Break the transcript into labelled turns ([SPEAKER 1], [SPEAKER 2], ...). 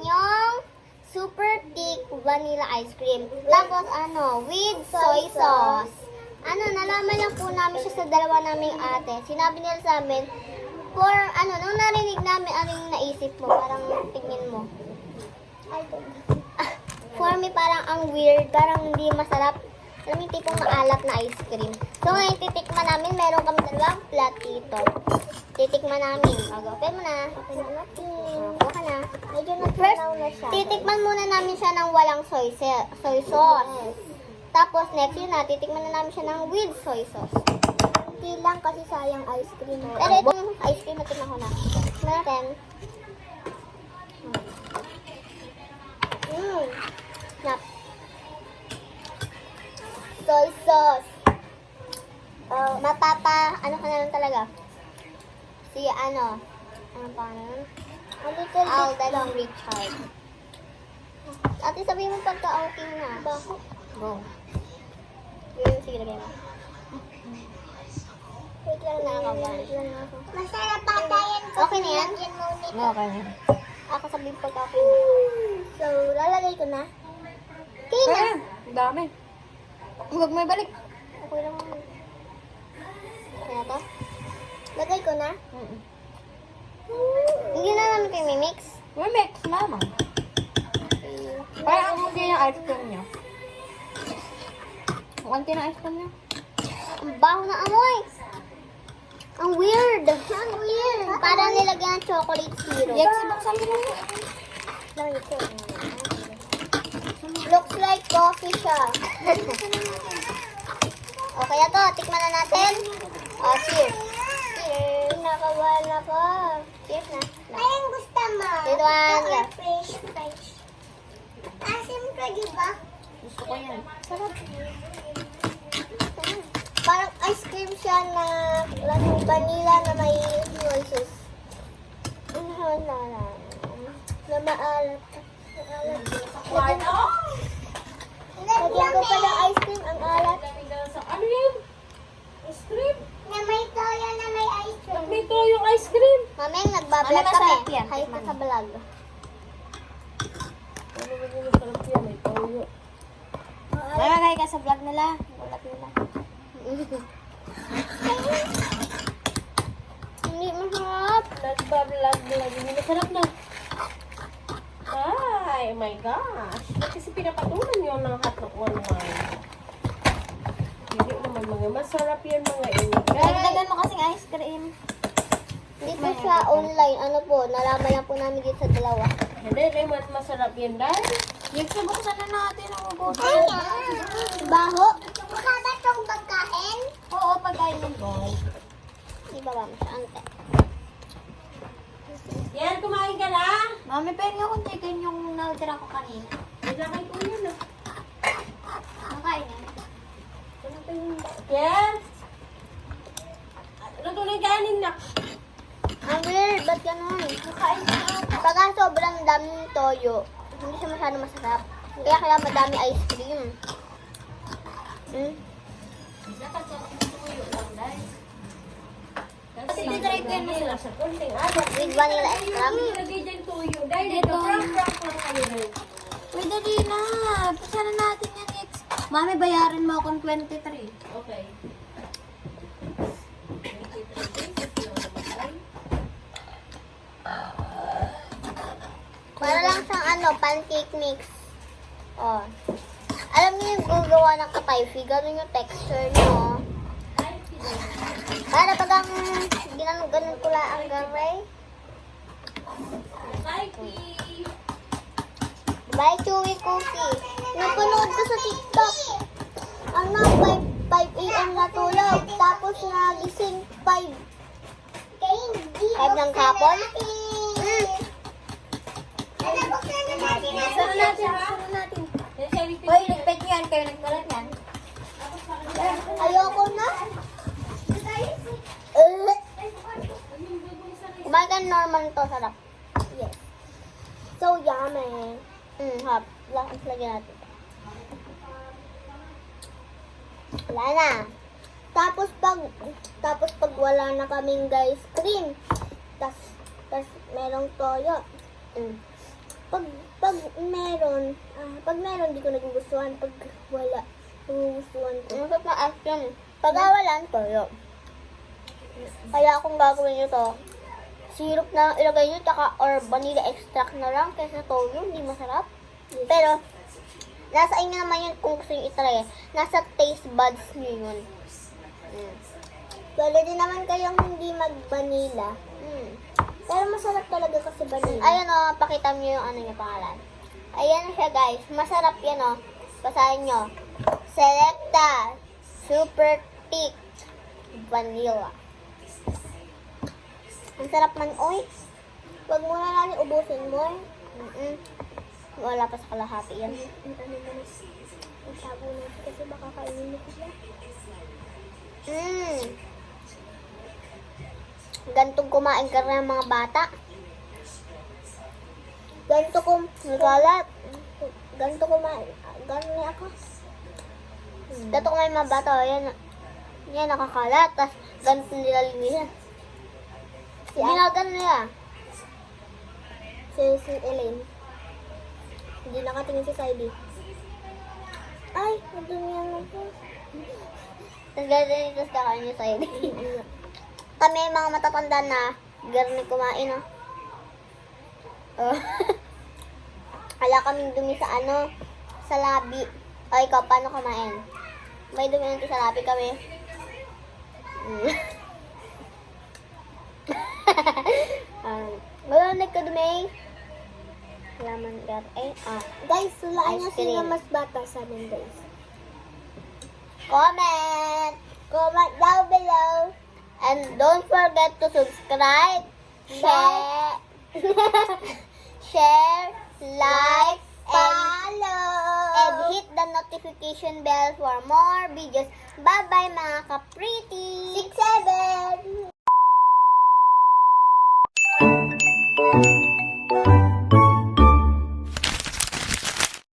[SPEAKER 1] yung super thick vanilla ice cream. Tapos with soy sauce. Nalaman lang po namin siya sa dalawa naming ate. Sinabi nila sa amin, nung narinig namin, ano yung naisip mo? Parang tingin mo. For me, parang ang weird, parang hindi masarap. Alam mo yung tipong maalat na ice cream. So ngayon, titikman namin, meron kami dalawang platito. Titikman namin. Okay mo na. Okay na natin. Buka na. Medyo nagtanaw na siya. Titikman muna namin siya ng walang soy sauce. Tapos next yun na, titikman na namin siya ng with soy sauce. Hindi lang kasi sayang ice cream. Pero itong ice cream na tikman ko na. Natin. Snap. Soy sauce. Ano ka na lang talaga? Ano pa nun? Alden Richard. Ate, sabihin mo pagka-okay na. Bakit? Go. Sige, lagay mo. Wait lang nakakawan. Masarap pa yan. Okay na yan? Okay na. Ako sabihin pagka-okay na. So, lalagay ko na. Okay na.
[SPEAKER 2] Ang dami. Huwag mo ibalik.
[SPEAKER 1] Okay lang. Okay na to? Lagay ko na? Hindi na namin kayo may mix.
[SPEAKER 2] May mix, mama. Parang ang hindi yung ice cream niya. Ang na ice cream niya.
[SPEAKER 1] Ang baho na amoy. Ang weird. Ang weird. Parang nilagyan ng chocolate syrup.
[SPEAKER 2] Yex, buksan mo lang.
[SPEAKER 1] Looks like coffee siya. Okay na to. Tikman na natin. Cheers. Cheers. Nakawal ako. Cheers na. Ayun gusto mo. Dito one. Fresh. Asim ka, di ba?
[SPEAKER 2] Gusto ko yan.
[SPEAKER 1] Sarap. Parang ice cream siya na lasang vanilla na may noises. Na maalat. Lagyan ko pa ng ice cream, ang alat.
[SPEAKER 2] Ano yan? Ice cream?
[SPEAKER 1] Na may toyo na may ice cream.
[SPEAKER 2] May to yung ice cream.
[SPEAKER 1] Mameng, nagbablog
[SPEAKER 2] Ano masarap
[SPEAKER 1] kami.
[SPEAKER 2] yan?
[SPEAKER 1] Kahit
[SPEAKER 2] Tikman
[SPEAKER 1] sa vlog.
[SPEAKER 2] Ano ba yung masarap yan? May toyo.
[SPEAKER 1] Nalagay ka sa vlog nila. Vlog nila. Hindi masarap.
[SPEAKER 2] Nagbablog. Hindi masarap na. Ay, oh my gosh. Kasi pinapatulan yun ng hotdog one wine. Hindi naman mga masarap yan mga inigay.
[SPEAKER 1] Dagdagan mo kasing ice cream. Hindi po siya online. Nalaman lang po namin dito sa dalawa.
[SPEAKER 2] Hindi, mas masarap yan dahil.
[SPEAKER 1] Yex, buksan na natin ang ubusin. Baho. Mukha ba itong pagkain? Oo, pagkain ng boy. Iba ba mo siya? Ante.
[SPEAKER 2] Yan, kumain ka na?
[SPEAKER 1] Mami, pwede nga kung chicken yung natira ko kanina.
[SPEAKER 2] Ilakay ko yun ah.
[SPEAKER 1] Nakain yan.
[SPEAKER 2] Yes? Ano tuloy kanin na?
[SPEAKER 1] Ang weird, ba't ganun? Pagka sobrang daming toyo, hindi siya masyado masarap. Kaya madami ice cream.
[SPEAKER 2] Kasi titry ko yan masarap sa konting alat.
[SPEAKER 1] With vanilla extract.
[SPEAKER 2] Lagay dyan tuyo. Dahil ito, prank lang kayo dahil.
[SPEAKER 1] Uy, dali na. Pagsan na natin yan, Yex. Mami, bayarin mo akong 23.
[SPEAKER 2] Okay.
[SPEAKER 1] Para lang siyang pancake mix. Oh. Alam niyo yung gagawa ng katayfi, ganun yung texture niyo. Para pag ang ganun ko lang ang gamay. Bye, Chewy Cookie. Napanood ko sa TikTok. 5 a.m. natulog. Tapos nagising 5. 5 ng kapon?
[SPEAKER 2] Saan natin?
[SPEAKER 1] Hoy, ligpit niyo yan. Kayo nagkalat yan. Ayoko na. Kumain ka normal to, sarap. Yes. So yummy. Hap. Lagyan natin. Wala na. Tapos pag wala na kaming guys cream, tas merong toyo. Pag meron, di ko nagugustuhan. Pag wala, nagugustuhan ko. Ang sarap na ice cream. Pag wala, toyo. Kaya kung gagawin nyo to, syrup na ilagay nyo, tsaka or vanilla extract na lang kaysa toyo, hindi masarap. Pero, nasa inyo naman yun kung gusto nyo itry. Nasa taste buds nyo yun. Pwede naman kayong hindi mag-vanilla. Pero masarap talaga kasi vanilla. Ayan o, pakita nyo yung ano nyo pangalan. Ayan siya guys. Masarap yan o. Basahin nyo. Selecta Super Thick Vanilla. Ang sarap man, oy. Huwag muna natin ubusin mo. Wala pa sa kalahati yan. Ang sabo na kasi baka kainin mo siya. Gantong kumain ka rin ng mga bata. Ganto kumain. Ganto kumain. Ganto niya ako. Ganto kumain mga bata. Yan nakakalat. Tapos ganto nila linisan. Ginagan nila. Si Elaine. Hindi nakatingin si Saidi. Ay, nadumihan lang po. Tapos gano'n tapos kakain niya Saidi. Kami mga matatanda na garni kumain, oh. Kala kaming dumi sa sa labi. O, ikaw, paano kumain? May dumi natin sa labi kami. Wala nagkadumi. Laman gar. Guys, sulaan niya sino mas bata sa amin, guys. Comment down below. And don't forget to subscribe, share, like, and hit the notification bell for more videos. Bye-bye mga ka-pretty! 6-7!